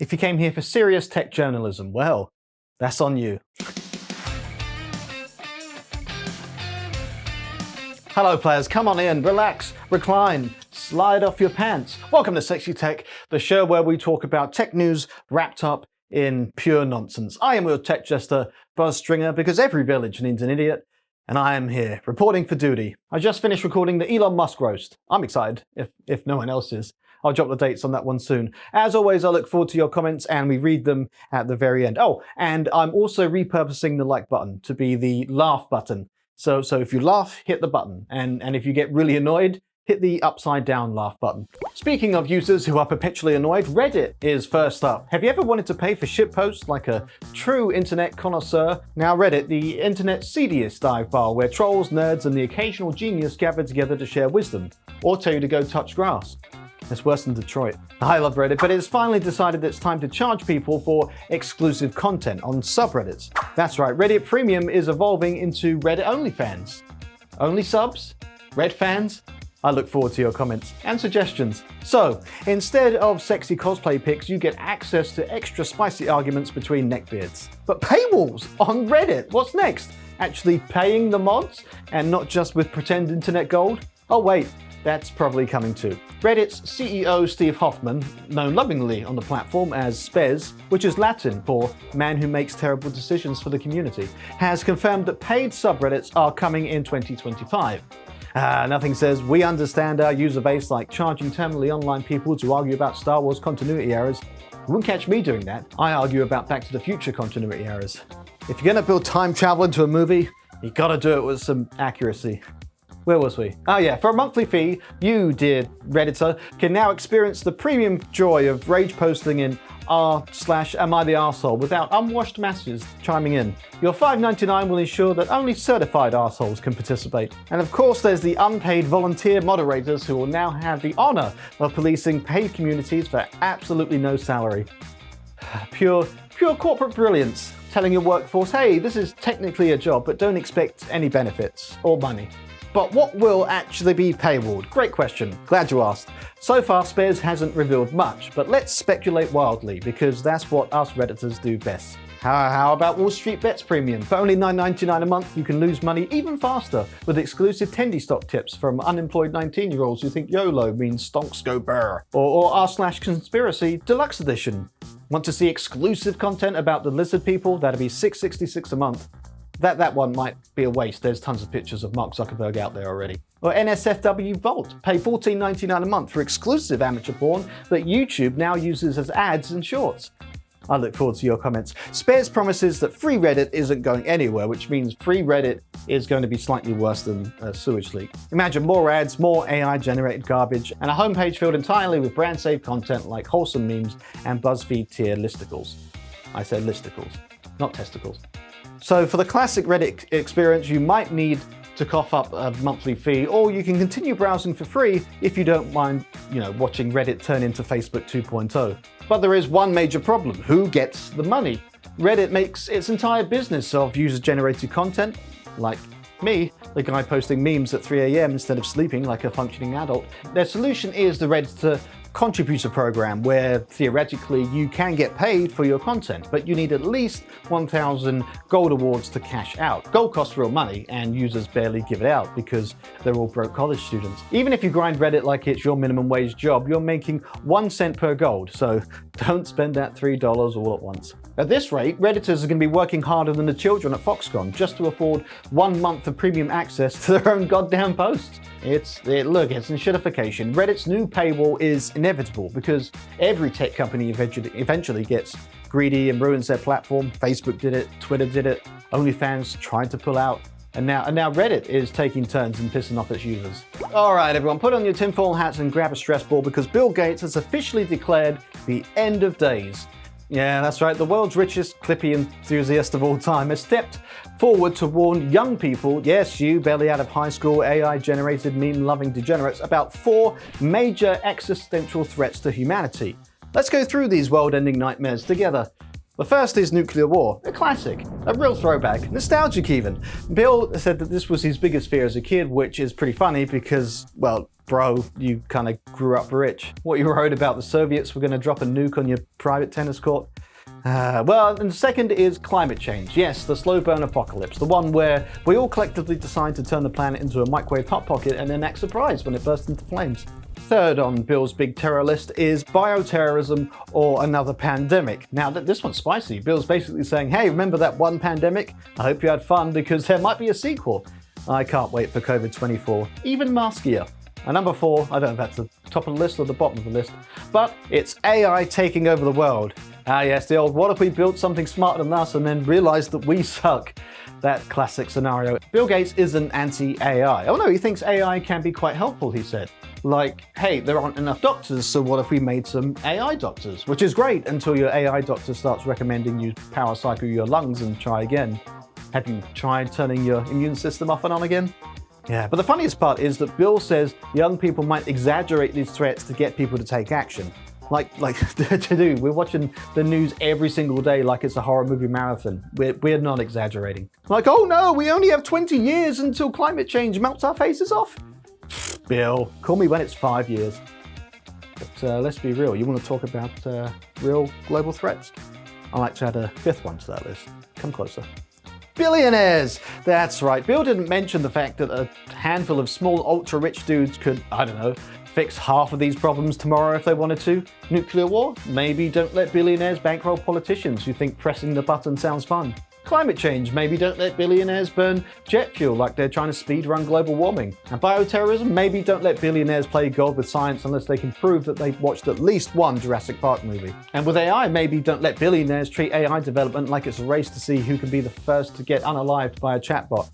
If you came here for serious tech journalism, well, that's on you. Hello players, come on in, relax, recline, slide off your pants. Welcome to Sexy Tech, the show where we talk about tech news wrapped up in pure nonsense. I am your tech jester, Buzz Stringer, because every village needs an idiot, and I am here, reporting for duty. I just finished recording the Elon Musk roast. I'm excited, if no one else is. I'll drop the dates on that one soon. As always, I look forward to your comments and we read them at the very end. Oh, and I'm also repurposing the like button to be the laugh button. So if you laugh, hit the button. And if you get really annoyed, hit the upside down laugh button. Speaking of users who are perpetually annoyed, Reddit is first up. Have you ever wanted to pay for shitposts like a true internet connoisseur? Now Reddit, the internet's seediest dive bar where trolls, nerds, and the occasional genius gather together to share wisdom, or tell you to go touch grass. It's worse than Detroit. I love Reddit, but it's finally decided that it's time to charge people for exclusive content on subreddits. That's right, Reddit Premium is evolving into Reddit OnlyFans. Only subs? Red fans? I look forward to your comments and suggestions. So, instead of sexy cosplay pics, you get access to extra spicy arguments between neckbeards. But paywalls on Reddit, what's next? Actually paying the mods? And not just with pretend internet gold? Oh wait, that's probably coming too. Reddit's CEO Steve Hoffman, known lovingly on the platform as Spez, which is Latin for man who makes terrible decisions for the community, has confirmed that paid subreddits are coming in 2025. Nothing says we understand our user base like charging terminally online people to argue about Star Wars continuity errors. You wouldn't catch me doing that. I argue about Back to the Future continuity errors. If you're gonna build time travel into a movie, you gotta do it with some accuracy. Where was we? Oh yeah, for a monthly fee, you, dear Redditor, can now experience the premium joy of rage posting in r/am I the arsehole without unwashed masses chiming in. Your $5.99 will ensure that only certified arseholes can participate. And of course there's the unpaid volunteer moderators who will now have the honor of policing paid communities for absolutely no salary. Pure corporate brilliance, telling your workforce, hey, this is technically a job, but don't expect any benefits or money. But what will actually be paywalled? Great question. Glad you asked. So far, Spez hasn't revealed much, but let's speculate wildly, because that's what us Redditors do best. How about Wall Street Bets Premium? For only $9.99 a month, you can lose money even faster with exclusive Tendy stock tips from unemployed 19-year-olds who think YOLO means stonks go brr. Or r/conspiracy Deluxe Edition. Want to see exclusive content about the lizard people? That'd be $6.66 a month. That one might be a waste. There's tons of pictures of Mark Zuckerberg out there already. Or NSFW Vault. Pay $14.99 a month for exclusive amateur porn that YouTube now uses as ads and shorts. I look forward to your comments. Spez promises that free Reddit isn't going anywhere, which means free Reddit is going to be slightly worse than a sewage leak. Imagine more ads, more AI-generated garbage, and a homepage filled entirely with brand-safe content like wholesome memes and BuzzFeed tier listicles. I said listicles, not testicles. So for the classic Reddit experience, you might need to cough up a monthly fee, or you can continue browsing for free if you don't mind, watching Reddit turn into Facebook 2.0. But there is one major problem. Who gets the money? Reddit makes its entire business of user-generated content, like me, the guy posting memes at 3 a.m. instead of sleeping like a functioning adult. Their solution is the Redditor contributor program, where theoretically you can get paid for your content, but you need at least 1,000 gold awards to cash out. Gold costs real money, and users barely give it out because they're all broke college students. Even if you grind Reddit like it's your minimum wage job, you're making 1 cent per gold, so don't spend that $3 all at once. At this rate, Redditors are going to be working harder than the children at Foxconn just to afford 1 month of premium access to their own goddamn posts. It's enshittification. Reddit's new paywall is inevitable because every tech company eventually gets greedy and ruins their platform. Facebook did it, Twitter did it, OnlyFans tried to pull out, and now Reddit is taking turns in pissing off its users. All right, everyone, put on your tinfoil hats and grab a stress ball because Bill Gates has officially declared the end of days. Yeah, that's right, the world's richest Clippy enthusiast of all time has stepped forward to warn young people, yes, you barely out of high school AI-generated meme-loving degenerates, about 4 major existential threats to humanity. Let's go through these world-ending nightmares together. The first is nuclear war, a classic, a real throwback, nostalgic even. Bill said that this was his biggest fear as a kid, which is pretty funny because, well, bro, you kind of grew up rich. What you wrote about the Soviets were going to drop a nuke on your private tennis court? Well, and the second is climate change. Yes, the slow burn apocalypse, the one where we all collectively decide to turn the planet into a microwave hot pocket and then act surprised when it bursts into flames. Third on Bill's big terror list is bioterrorism or another pandemic. Now, this one's spicy. Bill's basically saying, hey, remember that one pandemic? I hope you had fun because there might be a sequel. I can't wait for COVID-24, even maskier. And number 4, I don't know if that's the top of the list or the bottom of the list, but it's AI taking over the world. Ah yes, the old what if we built something smarter than us and then realized that we suck. That classic scenario. Bill Gates isn't anti-AI. Oh no, he thinks AI can be quite helpful, he said. Like, hey, there aren't enough doctors, so what if we made some AI doctors? Which is great until your AI doctor starts recommending you power cycle your lungs and try again. Have you tried turning your immune system off and on again? Yeah, but the funniest part is that Bill says young people might exaggerate these threats to get people to take action. Like to do. We're watching the news every single day like it's a horror movie marathon. We're not exaggerating. Like, oh no, we only have 20 years until climate change melts our faces off. Bill, call me when it's 5 years. But let's be real. You want to talk about real global threats? I like to add a 5th one to that list. Come closer. Billionaires! That's right. Bill didn't mention the fact that a handful of small ultra-rich dudes could, I don't know, fix half of these problems tomorrow if they wanted to. Nuclear war? Maybe don't let billionaires bankroll politicians who think pressing the button sounds fun. Climate change? Maybe don't let billionaires burn jet fuel like they're trying to speed run global warming. And bioterrorism? Maybe don't let billionaires play God with science unless they can prove that they've watched at least one Jurassic Park movie. And with AI, maybe don't let billionaires treat AI development like it's a race to see who can be the first to get unalived by a chatbot.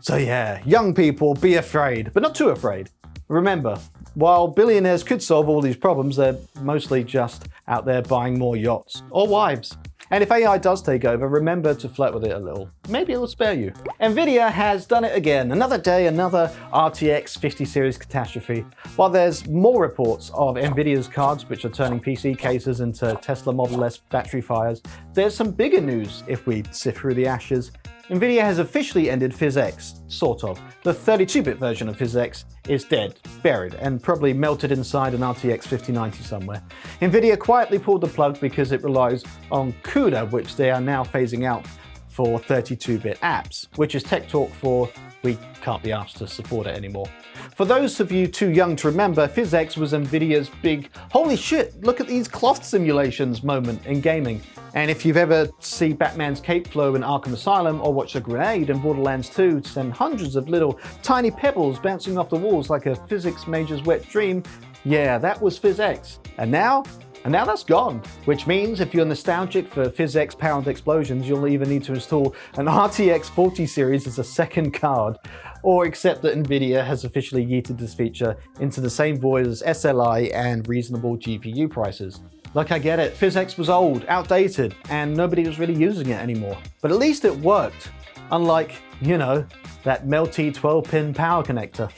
So yeah, young people, be afraid, but not too afraid. Remember, while billionaires could solve all these problems, they're mostly just out there buying more yachts or wives. And if AI does take over, remember to flirt with it a little. Maybe it'll spare you. Nvidia has done it again. Another day, another RTX 50 series catastrophe. While there's more reports of Nvidia's cards, which are turning PC cases into Tesla Model S battery fires, there's some bigger news if we sift through the ashes. Nvidia has officially ended PhysX, sort of. The 32-bit version of PhysX is dead, buried, and probably melted inside an RTX 5090 somewhere. Nvidia quietly pulled the plug because it relies on CUDA, which they are now phasing out for 32-bit apps, which is tech talk for we can't be asked to support it anymore. For those of you too young to remember, PhysX was Nvidia's big, holy shit, look at these cloth simulations moment in gaming. And if you've ever seen Batman's cape flow in Arkham Asylum or watched a grenade in Borderlands 2 send hundreds of little tiny pebbles bouncing off the walls like a physics major's wet dream, yeah, that was PhysX. And now that's gone, which means if you're nostalgic for PhysX powered explosions, you'll even need to install an RTX 40 series as a second card, or accept that Nvidia has officially yeeted this feature into the same void as SLI and reasonable GPU prices. Like, I get it, PhysX was old, outdated, and nobody was really using it anymore. But at least it worked, unlike, you know, that melty 12-pin power connector.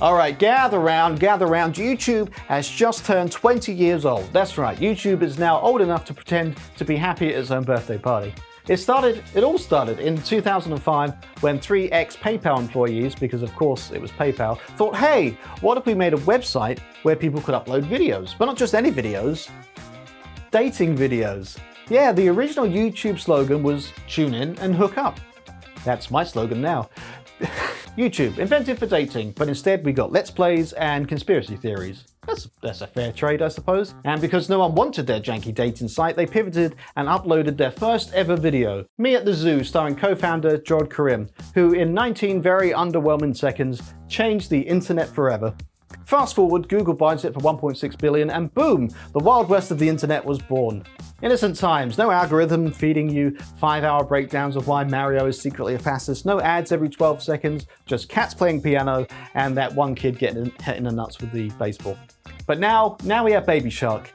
Alright, gather round. YouTube has just turned 20 years old. That's right, YouTube is now old enough to pretend to be happy at its own birthday party. It all started in 2005 when 3 ex-PayPal employees, because of course it was PayPal, thought, hey, what if we made a website where people could upload videos? But not just any videos, dating videos. Yeah, the original YouTube slogan was tune in and hook up. That's my slogan now. YouTube, invented for dating, but instead we got Let's Plays and conspiracy theories. That's a fair trade, I suppose. And because no one wanted their janky dating site, they pivoted and uploaded their first ever video, Me at the Zoo, starring co-founder Jod Karim, who in 19 very underwhelming seconds changed the internet forever. Fast forward, Google buys it for $1.6 billion, and boom, the Wild West of the internet was born. Innocent times, no algorithm feeding you 5-hour breakdowns of why Mario is secretly a fascist, no ads every 12 seconds, just cats playing piano and that one kid getting hit in the nuts with the baseball. But now we have Baby Shark.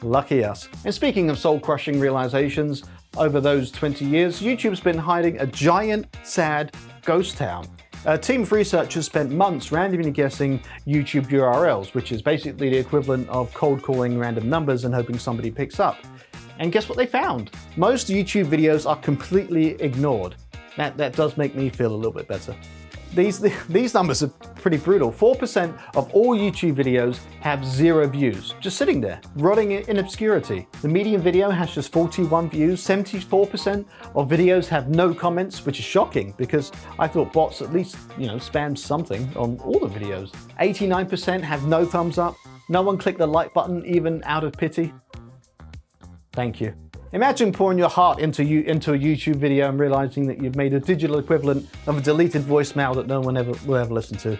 Lucky us. And speaking of soul-crushing realizations, over those 20 years, YouTube's been hiding a giant, sad ghost town. A team of researchers spent months randomly guessing YouTube URLs, which is basically the equivalent of cold calling random numbers and hoping somebody picks up. And guess what they found? Most YouTube videos are completely ignored. That does make me feel a little bit better. These numbers are pretty brutal. 4% of all YouTube videos have 0 views, just sitting there, rotting in obscurity. The median video has just 41 views. 74% of videos have no comments, which is shocking because I thought bots at least, spam something on all the videos. 89% have no thumbs up. No one clicked the like button even out of pity. Thank you. Imagine pouring your heart into a YouTube video and realizing that you've made a digital equivalent of a deleted voicemail that no one will ever listen to.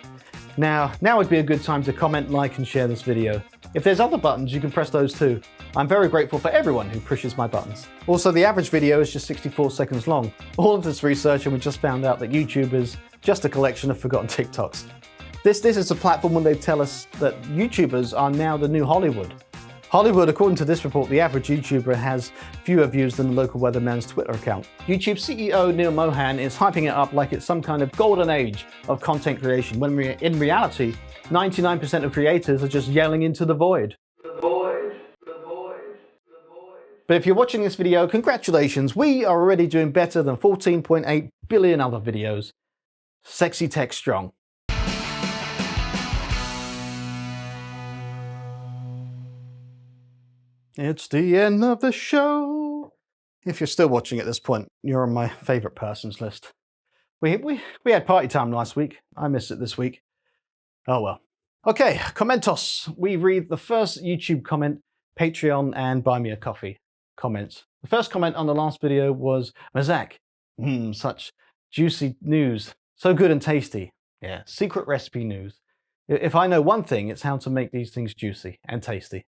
Now would be a good time to comment, like, and share this video. If there's other buttons, you can press those too. I'm very grateful for everyone who pushes my buttons. Also, the average video is just 64 seconds long. All of this research, and we just found out that YouTube is just a collection of forgotten TikToks. This is a platform when they tell us that YouTubers are now the new Hollywood. Hollywood, according to this report, the average YouTuber has fewer views than the local weatherman's Twitter account. YouTube CEO Neil Mohan is hyping it up like it's some kind of golden age of content creation, when in reality, 99% of creators are just yelling into the void. The void, the void, the void. But if you're watching this video, congratulations, we are already doing better than 14.8 billion other videos. Sexy tech strong. It's the end of the show. If you're still watching at this point, you're on my favorite persons list. We had party time last week. I missed it this week. Oh well. Okay, commentos. We read the first YouTube comment, Patreon, and Buy Me a Coffee comments. The first comment on the last video was, Mazak, such juicy news. So good and tasty. Yeah, secret recipe news. If I know one thing, it's how to make these things juicy and tasty.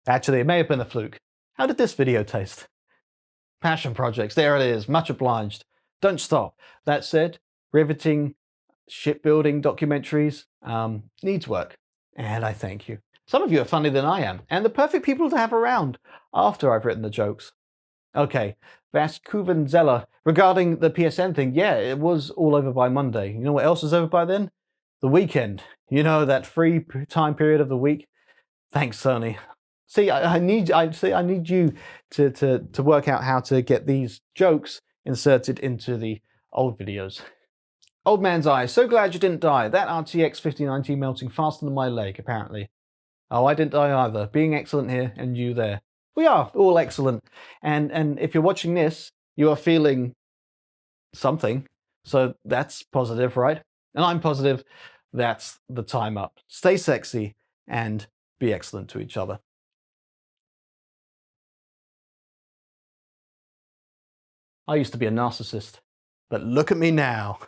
Actually, it may have been a fluke. How did this video taste? Passion projects, there it is, much obliged. Don't stop. That said, riveting shipbuilding documentaries needs work. And I thank you. Some of you are funnier than I am, and the perfect people to have around after I've written the jokes. Okay, Vaskuvenzela, regarding the PSN thing, yeah, it was all over by Monday. You know what else is over by then? The weekend. You know, that free time period of the week. Thanks, Sony. See, I need you to work out how to get these jokes inserted into the old videos. Old man's eye, so glad you didn't die. That RTX 5090 melting faster than my leg, apparently. Oh, I didn't die either. Being excellent here and you there. We are all excellent. And if you're watching this, you are feeling something. So that's positive, right? And I'm positive. That's the time up. Stay sexy and be excellent to each other. I used to be a narcissist, but look at me now.